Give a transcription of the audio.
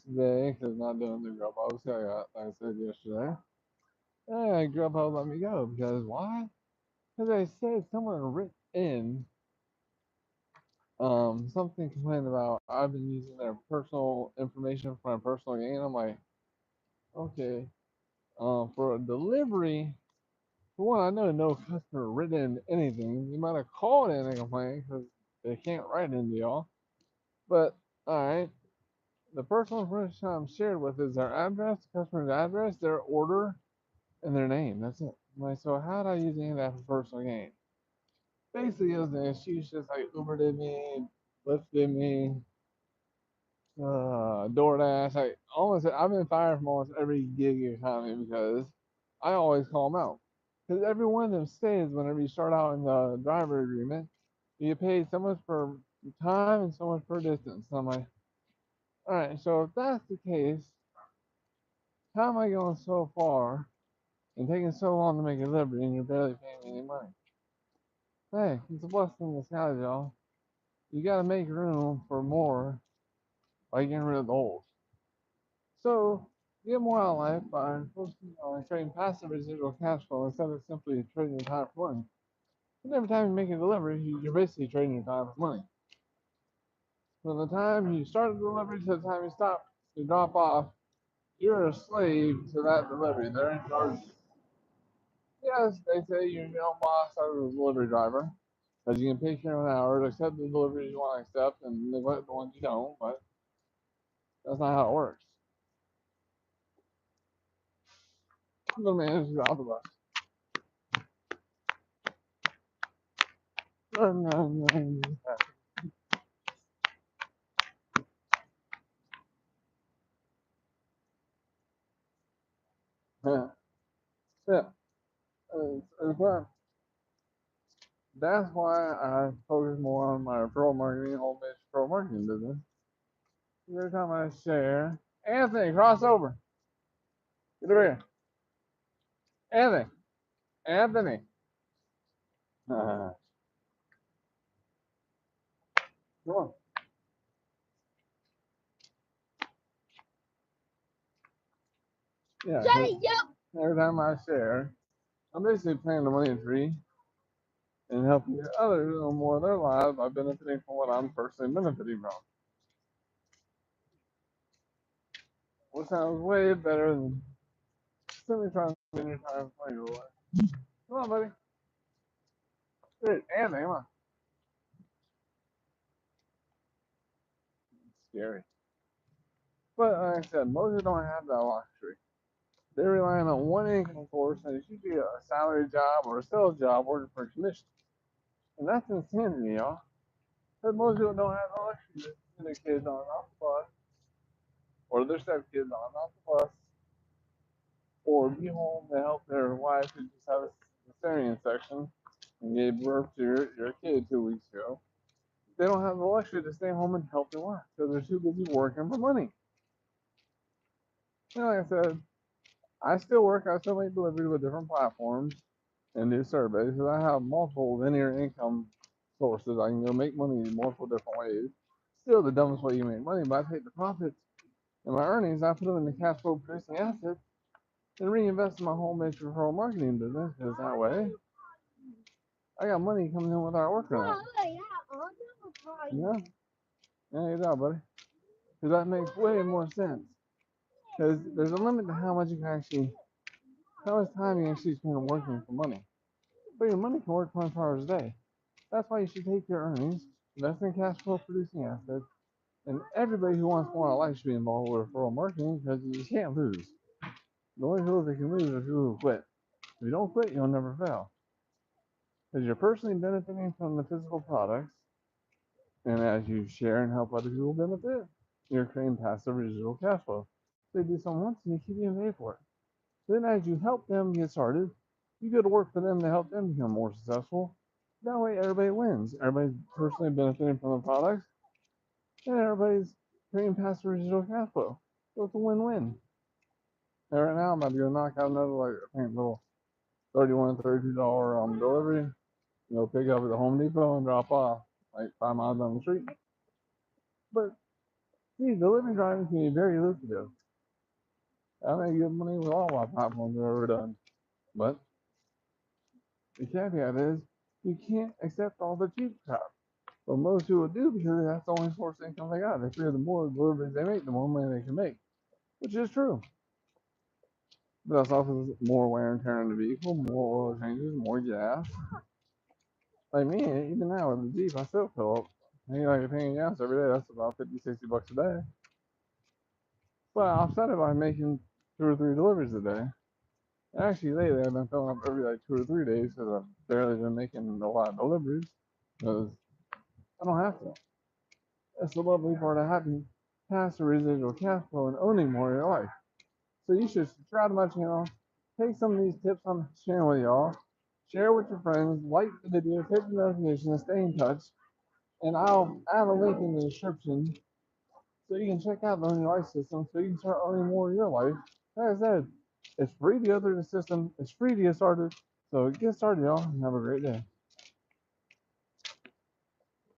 today because not doing the Grubhub. So like I said yesterday, and Grubhub let me go because why? Because I said someone written in something complaining about I've been using their personal information for my personal gain. I'm like, okay, for a delivery. For one, I know no customer written anything. You might have called in and complained because they can't write into y'all. But all right, the personal information I'm shared with is their address, customer's address, their order, and their name. That's it. I'm like, so how do I use any of that for personal gain? Basically, it was an excuse just like Uber did me, Lyft did me, DoorDash. Like almost, I've been fired from almost every gig economy because I always call them out. Because every one of them says whenever you start out in the driver agreement, you get paid so much per time and so much per distance. So I'm like, all right, so if that's the case, how am I going so far and taking so long to make a delivery and you're barely paying me any money? Hey, it's a blessing in disguise, y'all. You gotta make room for more by getting rid of the old. So, get more out of life by focusing on creating passive residual cash flow instead of simply trading your time for money. And every time you make a delivery, you're basically trading your time for money. From the time you start the delivery to the time you stop, you drop off, you're a slave to that delivery. They're in charge. Yes, they say you're your own boss or the delivery driver, because you can pick your own hours, accept the deliveries you want to accept, and neglect the ones you don't. But that's not how it works. The manager off the bus. Yeah, yeah. That's why I focus more on my referral marketing, home-based referral marketing business. Every time I share, Anthony, cross over. Get over here. Anthony. Anthony. Come on. Yeah. Every time I share, I'm basically planting the money tree and helping others know more of their lives by benefiting from what I'm personally benefiting from. Which sounds way better than simply trying to spend your time playing your life. Come on, buddy. Hey, Anthony, come on. It's scary. But like I said, most don't have that luxury. They're relying on one income source, and it's usually a salary job or a sales job working for commission. And that's insanity, y'all. Because most people don't have the luxury to send their kids on and off the bus, or their stepkids on and off the bus, or be home to help their wife who just had a cesarean section and gave birth to your kid 2 weeks ago. They don't have the luxury to stay home and help their wife because they're too busy working for money. And like I said, I still work, I still make deliveries with different platforms and do surveys because I have multiple linear income sources. I can go make money in multiple different ways. Still the dumbest way you make money, but I take the profits and my earnings, I put them into cash flow producing assets and reinvest in my home based referral marketing business because that way I got money coming in without working on it. Yeah, yeah, you know, buddy. Because that makes way more sense. Because there's a limit to how much you can actually, how much time you can actually spend working for money. But your money can work 24 hours a day. That's why you should take your earnings, invest in cash flow producing assets, and everybody who wants more in life should be involved with referral marketing because you can't lose. The only people that can lose are people who quit. If you don't quit, you'll never fail. Because you're personally benefiting from the physical products, and as you share and help other people benefit, you're creating passive residual cash flow. They do something once and you keep getting paid for it. Then as you help them get started, you go to work for them to help them become more successful. That way everybody wins. Everybody's personally benefiting from the products, and everybody's creating passive residual cash flow. So it's a win-win. And right now I'm about to go knock out another like I think little $31, $32 delivery. Pick up at the Home Depot and drop off like 5 miles down the street. But See, delivery driving can be very lucrative. I make good money with all my platforms I've ever done. But the caveat is you can't accept all the cheap crap. But most people do because that's the only source of income they got. They figure the more deliveries they make, the more money they can make, which is true. But that's also more wear and tear on the vehicle, more oil changes, more gas. Like me, even now with the Jeep, I still fill up. I need like a tank of gas every day. That's about 50, $60 a day. But I offset it by making 2 or 3 deliveries a day. Actually, lately I've been filling up every like 2 or 3 days because I've barely been making a lot of deliveries because I don't have to. That's the lovely part of having passive residual cash flow and owning more of your life. So you should subscribe to my channel, take some of these tips I'm sharing with y'all, share with your friends, like the video, hit the notification, and stay in touch. And I'll add a link in the description so you can check out the Own Your Life system so you can start owning more of your life. Like I said, it's free to go through the system. It's free to get started. So get started, y'all, and have a great day.